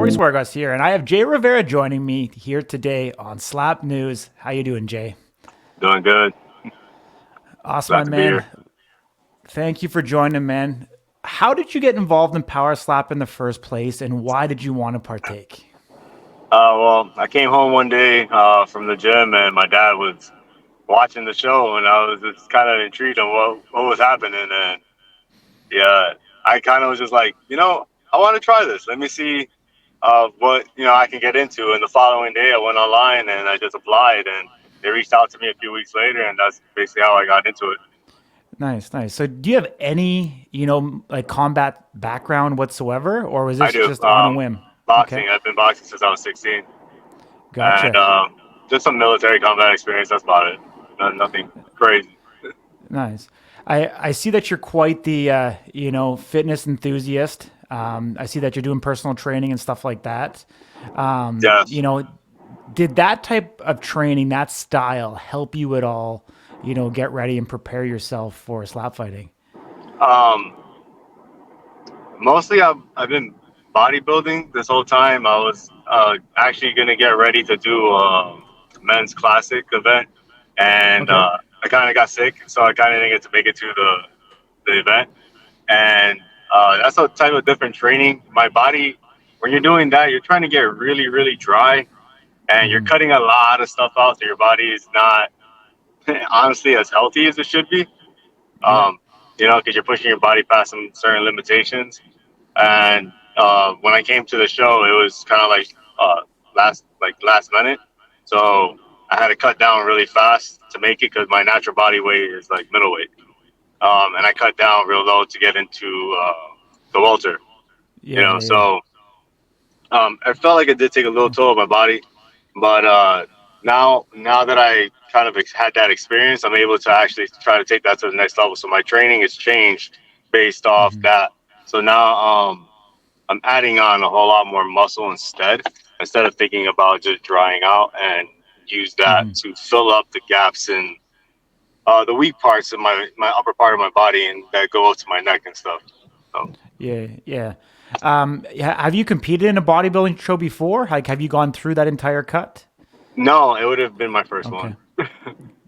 40 Sport Gus here, and I have Jay Rivera joining me here today on Slap News. How you doing, Jay? Doing good. Awesome, my Glad to be man. here. Thank you for joining, man. How did you get involved in Power Slap in the first place, and why did you want to partake? Well, I came home one day from the gym, and my dad was watching the show, and I was just kind of intrigued on what was happening. And yeah, I kind of was just like, I want to try this. Let me see what I can get into. And the following day, I went online and I just applied, and they reached out to me a few weeks later, and that's basically how I got into it. Nice, nice. So, do you have any, like combat background whatsoever, or was I this do just on a whim? Okay, boxing. I've been boxing since I was 16, and gotcha. just some military combat experience. That's about it. Nothing crazy. Nice. I see that you're quite the fitness enthusiast. I see that you're doing personal training and stuff like that. Yes. Did that type of training, that style, help you at all? Get ready and prepare yourself for slap fighting. Um, Mostly I've been bodybuilding this whole time. I was actually gonna get ready to do a men's classic event, and Okay. I kind of got sick, so I kind of didn't get to make it to the event. And that's a type of different training. My body, when you're doing that, you're trying to get really, really dry, and you're Hmm. cutting a lot of stuff out, so your body is not honestly as healthy as it should be. Yeah. Um, because you're pushing your body past some certain limitations. And when I came to the show, it was kind of like last minute, so I had to cut down really fast to make it because my natural body weight is like middleweight, and I cut down real low to get into the welter. Yeah. Yeah. Yeah. So I felt like it did take a little toll on my body, but now that I kind of had that experience, I'm able to actually try to take that to the next level. So my training has changed based off Hmm. that. So now I'm adding on a whole lot more muscle instead of thinking about just drying out, and use that Hmm. to fill up the gaps in the weak parts of my upper part of my body and that go up to my neck and stuff. So Yeah. Yeah. Have you competed in a bodybuilding show before? Like, have you gone through that entire cut? no, it would have been my first Okay. one.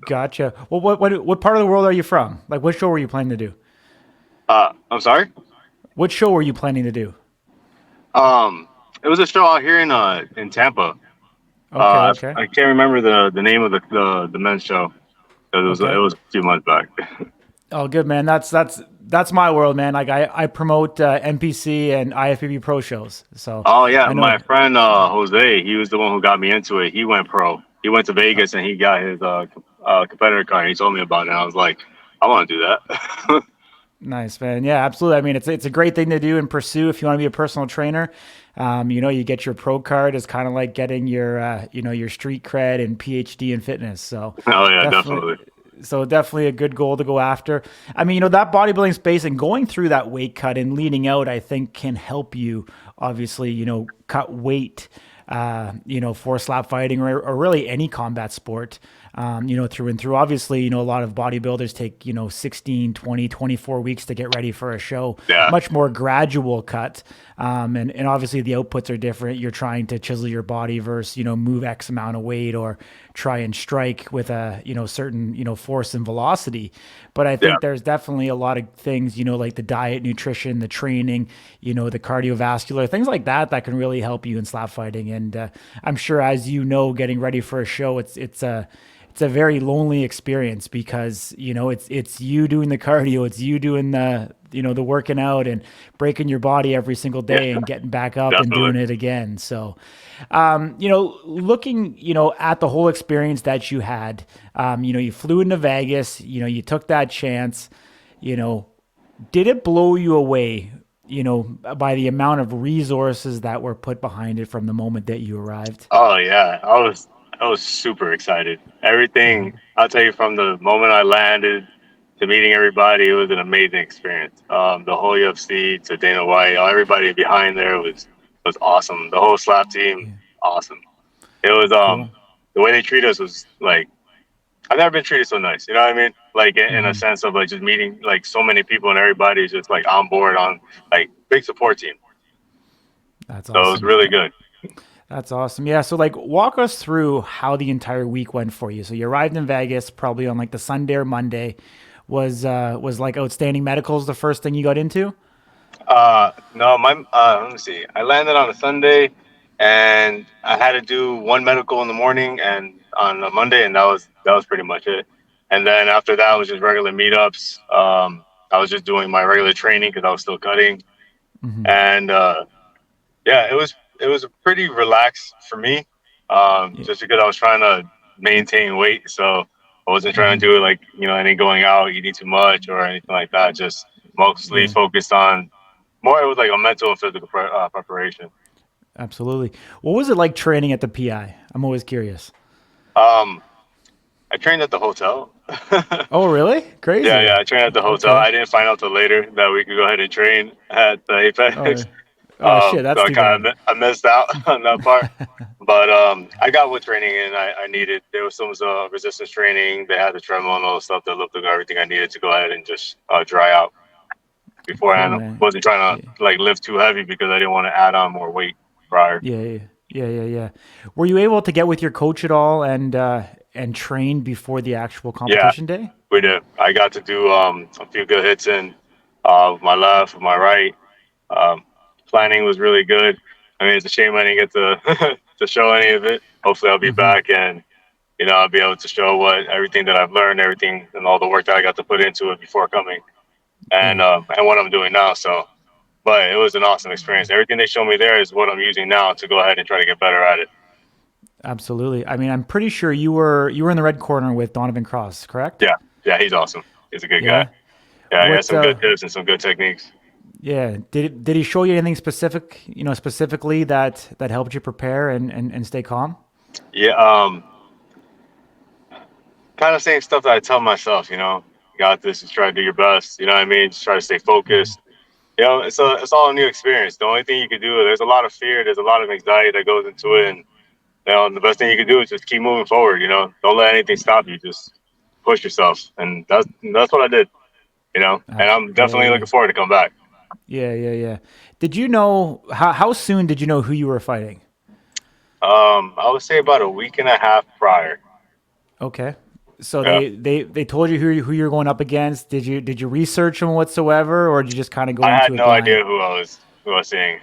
Gotcha. Well, what part of the world are you from? Like, what show were you planning to do? I'm sorry. What show were you planning to do? Um, it was a show out here in Tampa. Okay, okay, I can't remember the name of the men's show. It okay. was a few months back. Oh, good man. That's my world, man. Like I promote NPC and IFBB pro shows, so Oh yeah, I my know. friend Jose, he was the one who got me into it. He went pro. He went to Uh, Vegas and he got his competitor card. He told me about it. And I was like, I want to do that. Nice, man. Yeah, absolutely. I mean, it's a great thing to do and pursue if you want to be a personal trainer. You get your pro card is kind of like getting your your street cred and PhD in fitness. So Oh yeah, definitely. definitely. So definitely a good goal to go after. I mean, that bodybuilding space and going through that weight cut and leading out, I think can help you obviously, cut weight, for slap fighting or really any combat sport, through and through. Obviously, a lot of bodybuilders take, 16, 20, 24 weeks to get ready for a show, Yeah, much more gradual cut. And obviously the outputs are different. You're trying to chisel your body versus, move X amount of weight or try and strike with a, certain, force and velocity. But I yeah, think there's definitely a lot of things, like the diet, nutrition, the training, the cardiovascular, things like that, that can really help you in slap fighting. And I'm sure, as getting ready for a show, it's a very lonely experience because it's you doing the cardio, it's you doing the working out and breaking your body every single yeah, day and getting back up and definitely. doing it again. So looking at the whole experience that you had, you flew into Vegas, you took that chance, you know did it blow you away, by the amount of resources that were put behind it from the moment that you arrived? Oh yeah, I was super excited. Everything I'll tell you from the moment I landed to meeting everybody, it was an amazing experience. The whole UFC to Dana White, everybody behind there was awesome. The whole slap team, Yeah. awesome. It was Cool. the way they treat us was like I've never been treated so nice. You know what I mean? Like in a Hmm. sense of like just meeting like so many people and everybody's just like on board on like big support team. That's So it was awesome. really good. That's awesome. Yeah. So like walk us through how the entire week went for you. So you arrived in Vegas probably on like the Sunday or Monday. Was like outstanding medicals the first thing you got into? No, my let me see. I landed on a Sunday, and I had to do one medical in the morning and on a Monday, and that was pretty much it. And then after that was just regular meetups. I was just doing my regular training because I was still cutting, Hmm. and yeah, it was pretty relaxed for me, Yeah. just because I was trying to maintain weight, so I wasn't trying to Hmm. do it like any going out, eating too much or anything like that. Just mostly Yeah. focused on more. It was like a mental and physical preparation. Absolutely. What was it like training at the PI? I'm always curious. Um, I trained at the hotel. Oh, really? Yeah, Crazy. yeah, I trained at the hotel. Okay. I didn't find out till later that we could go ahead and train at the Apex. Oh, oh shit. So That's I too kind bad. of I missed out on that part. But I got what training in I needed. There was some resistance training. They had the treadmill and all the stuff that looked like everything I needed to go ahead and just dry out Cool, beforehand. I man. wasn't trying Yeah. to like lift too heavy because I didn't want to add on more weight prior. Yeah. Yeah. Yeah. Yeah. Yeah. Were you able to get with your coach at all and train before the actual Yeah, competition day? we did. I got to do a few good hits in with my left, with my right. Um, Planning was really good. I mean, it's a shame I didn't get to to show any of it. Hopefully, I'll be Hmm. back and I'll be able to show what everything that I've learned, everything and all the work that I got to put into it before coming, Yeah. and what I'm doing now. So, but it was an awesome experience. Everything they showed me there is what I'm using now to go ahead and try to get better at it. Absolutely. I mean, I'm pretty sure you were in the red corner with Donovan Cross, correct? Yeah, yeah, he's awesome. He's a good guy. Yeah. Yeah, he has What some good tips and some good techniques. Yeah. Did he show you anything specific, specifically that helped you prepare and stay calm? Yeah, kind of saying stuff that I tell myself. You got this. Just try to do your best. You know what I mean? Just try to stay Hmm. focused. It's all a new experience. The only thing you can do, there's a lot of fear, there's a lot of anxiety that goes into it, and the best thing you can do is just keep moving forward. Don't let anything stop you. Just push yourself, and that's what I did. And I'm Yeah, definitely yeah. looking forward to come back. Yeah, yeah, yeah. Did you know how soon did you know who you were fighting? I would say about a week and a half prior. Okay. So Yeah, they told you who you're going up against. Did you research them whatsoever, or did you just kind of go I had into it no blind? idea who I was seeing.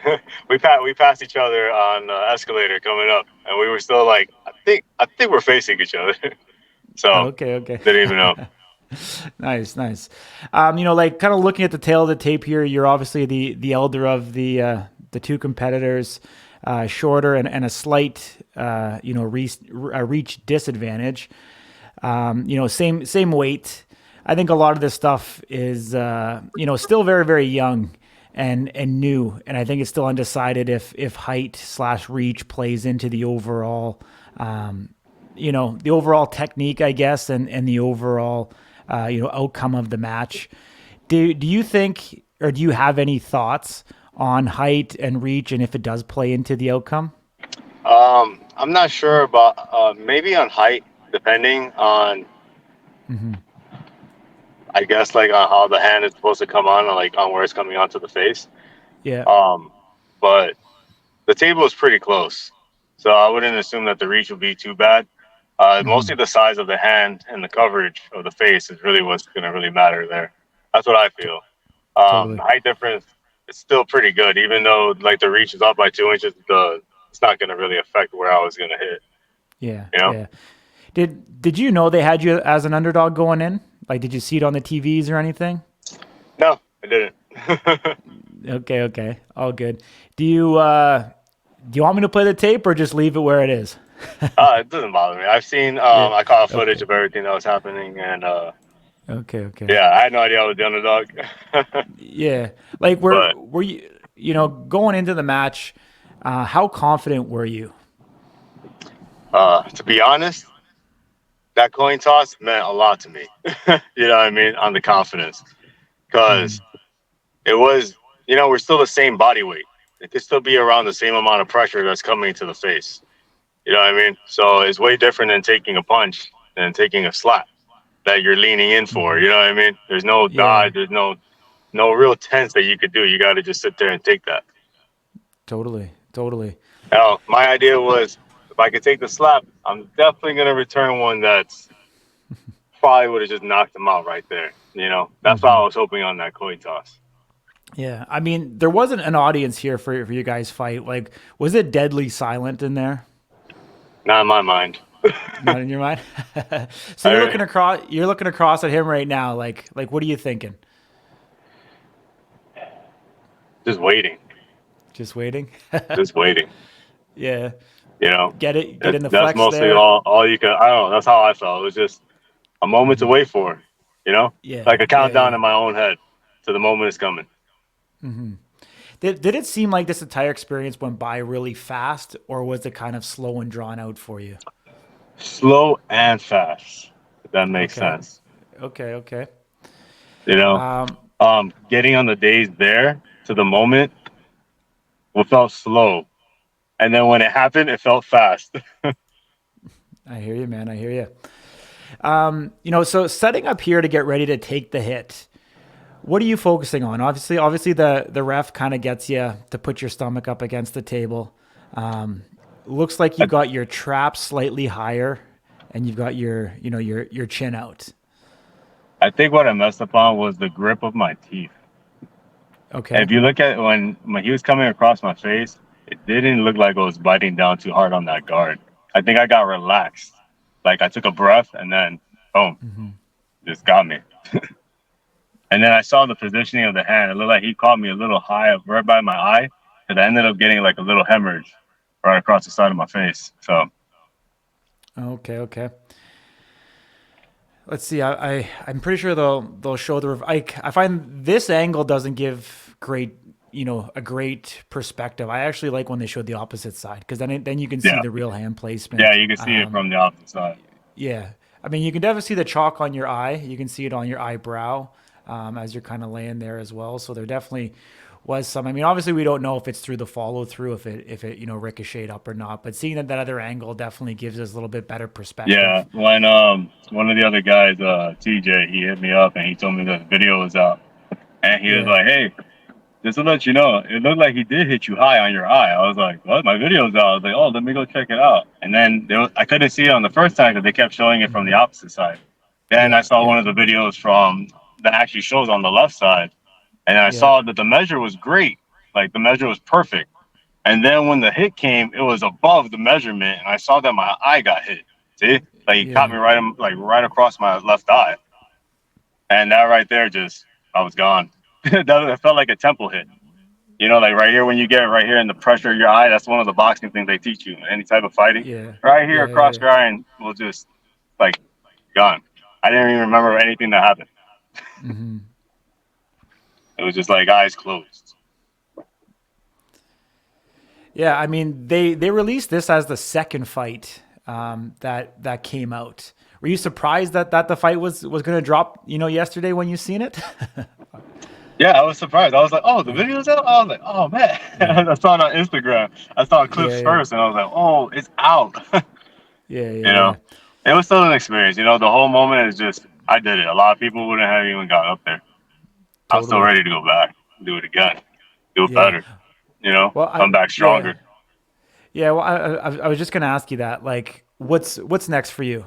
We passed each other on escalator coming up, and we were still like, I think we're facing each other. So Okay, okay. didn't even know. Nice, nice. Like kind of looking at the tail of the tape here, you're obviously the elder of the two competitors, shorter and a slight reach disadvantage. Same weight. I think a lot of this stuff is still very very young and new, and I think it's still undecided if height slash reach plays into the overall technique, I guess, and the overall outcome of the match. Do you think, or do you have any thoughts on height and reach, and if it does play into the outcome? I'm not sure about maybe on height, depending on Hmm. I guess like on how the hand is supposed to come on, or like on where it's coming onto the face. Yeah. Um, but the table is pretty close, so I wouldn't assume that the reach would be too bad. Mostly Hmm. the size of the hand and the coverage of the face is really what's going to really matter there. That's what I feel. Totally. Height difference is still pretty good, even though like the reach is off by 2 inches. It's not going to really affect where I was going to hit. Yeah. You know? Yeah. Did you know they had you as an underdog going in? Like, did you see it on the TVs or anything? No, I didn't. Okay. Okay. All good. Do you want me to play the tape or just leave it where it is? It doesn't bother me. I've seen, Yeah. I caught footage Okay. of everything that was happening, and Okay. Okay. yeah, I had no idea I was the underdog. Yeah. Like, were But were you going into the match? How confident were you? to be honest, that coin toss meant a lot to me. You know what I mean? On the confidence, Hmm. because it was, we're still the same body weight. It could still be around the same amount of pressure that's coming to the face. You know what I mean? So it's way different than taking a punch and taking a slap that you're leaning in for. Hmm. You know what I mean? There's no Yeah. dodge. There's no real tense that you could do. You got to just sit there and take that. Totally. Totally. Now, my idea was if I could take the slap, I'm definitely gonna return one that's probably would have just knocked him out right there. That's why I was hoping on that coin toss. Yeah. I mean, there wasn't an audience here for you guys fight. Like, was it deadly silent in there? Not in my mind. Not in your mind. So you're looking I across. You're looking across at him right now. Like, what are you thinking? just waiting, Just waiting. just waiting. Yeah. You know, Get it. Get in the that's flex mostly there. all you could. I don't know. That's how I felt. It was just a moment to wait for. Yeah. Like a Yeah. countdown Yeah. in my own head to the moment is coming. Did it seem like this entire experience went by really fast, or was it kind of slow and drawn out for you? Slow and fast. If that makes Okay. sense. Okay. Okay. You know, Um, getting on the days there to the moment, what felt slow, and then when it happened, it felt fast. I hear you, man. I hear you. So setting up here to get ready to take the hit. What are you focusing on? Obviously, the ref kind of gets you to put your stomach up against the table. Looks like you got your trap slightly higher, and you've got your chin out. I think what I messed up on was the grip of my teeth. And Okay. if you look at when he was coming across my face, it didn't look like I was biting down too hard on that guard. I think I got relaxed. Like I took a breath and then boom, just got me. And then I saw the positioning of the hand. It looked like he caught me a little high up right by my eye. Because I ended up getting like a little hemorrhage right across the side of my face. So Okay. Okay. Let's see. I'm pretty sure they'll show I find this angle doesn't give a great perspective. I actually like when they show the opposite side because then you can see yeah. the real hand Yeah, placement. you can see it from the opposite side. Yeah. I mean, you can definitely see the chalk on your eye. You can see it on your eyebrow as you're kind of laying there as well. So there definitely was some. I mean, obviously we don't know if it's through the follow through, if it ricocheted up or not. But seeing that other angle definitely gives us a little bit better Yeah. perspective. When one of the other guys, TJ, he hit me up and he told me that the video was out. And he was Yeah. like, "Hey, just to let you know, it looked like he did hit you high on your eye." I was like, "What? My video's out." I was like, "Oh, let me go check it out." And then I couldn't see it on the first time because they kept showing it from the opposite side. Then I Yeah. saw one Yeah. of the videos from that actually shows on the left side, and I Yeah. saw that the measure was great, like the measure was perfect. And then when the hit came, it was above the measurement, and I saw that my eye got hit. See, like he caught Yeah. me right across my left eye, and that right there just I was gone. That felt like a temple hit. Like right here when you get it right here in the pressure of your eye, that's one of the boxing things they teach you. Any type of fighting, Yeah. right here Yeah. Yeah. across Yeah. your eye, and will just like gone. I didn't even remember anything that happened. It was just like eyes closed. Yeah, I mean they released this as the second fight that came out. Were you surprised that the fight was going to drop yesterday when you seen it? Yeah, I was surprised. I was like, "Oh, the Yeah, video's out." I was like, "Oh man!" yeah, I saw it on Instagram. I saw yeah, clips yeah, first, and I was like, "Oh, it's out." yeah, you yeah, know, yeah. it was still an experience. The whole moment is just I did it. A lot of people wouldn't have even got up there. I'm still Totally. ready to go back, do it again, do it Yeah. better. Well, Come back yeah, stronger. yeah. Well, I was just going to ask you that. Like, what's next for you?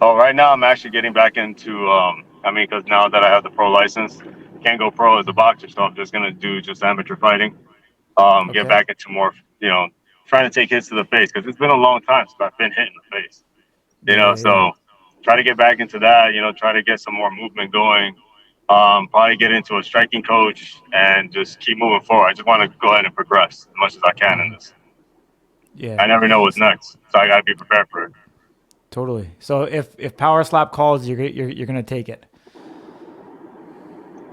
Oh, right now I'm actually getting back into. I mean, because now that I have the pro license, can't go pro as a boxer, so I'm just gonna do just amateur fighting. Get Okay. back into more, trying to take hits to the face because it's been a long time since I've been hit in the face. Yeah, yeah, yeah. So try to get back into that. Try to get some more movement going. Probably get into a striking coach and just keep moving forward. I just want to go ahead and progress as much as I can in this. Yeah. I never know what's S- next, so I gotta be prepared for it. Totally. So if Power Slap calls, you're going to take it.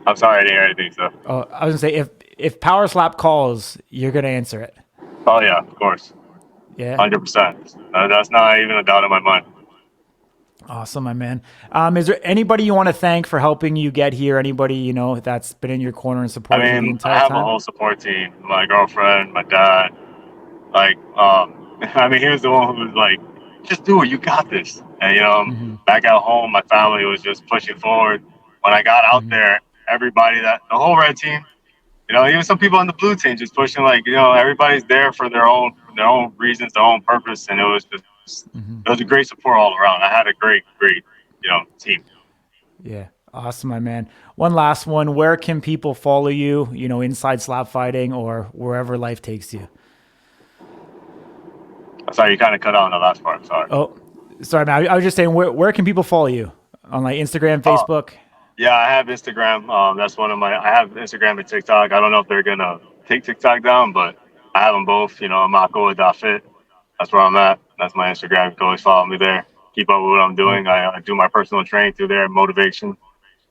I'm sorry I didn't hear anything, so. Oh, I was going to say if Power Slap calls, you're going to answer it. Oh yeah, of course. Yeah. 100%. That's not even a doubt in my mind. Awesome, my man. Is there anybody you want to thank for helping you get here? Anybody that's been in your corner and I supported you the mean, I entire have a time? whole support team. My girlfriend, my dad. Like, I mean, he was the one who was like, "Just do it. You got this." And back at home, my family was just pushing forward. When I got out there, everybody the whole red team, Even some people on the blue team just pushing, like, everybody's there for their own reasons, their own purpose, and it was a great support all around. I had a great team. Yeah. Awesome, my man. One last one. Where can people follow you, inside slap fighting or wherever life takes you? Sorry, you kind of cut out on the last part. Sorry. Oh, sorry, man. I was just saying, where can people follow you? On like Instagram, Oh, Facebook? yeah, I have Instagram. That's one of my. I have Instagram and TikTok. I don't know if they're gonna take TikTok down, but I have them both. Mako.fit. That's where I'm at. That's my Instagram. You can always follow me there. Keep up with what I'm Oh, doing. I do my personal training through there, motivation.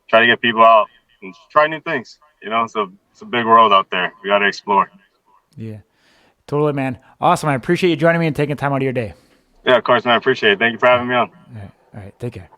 Try to get people out and try new things. It's a big world out there. We got to explore. yeah. Totally, man. Awesome. I appreciate you joining me and taking time out of your day. Yeah, of course, man. I appreciate it. Thank you for All having right. me on. All right. All right. Take care.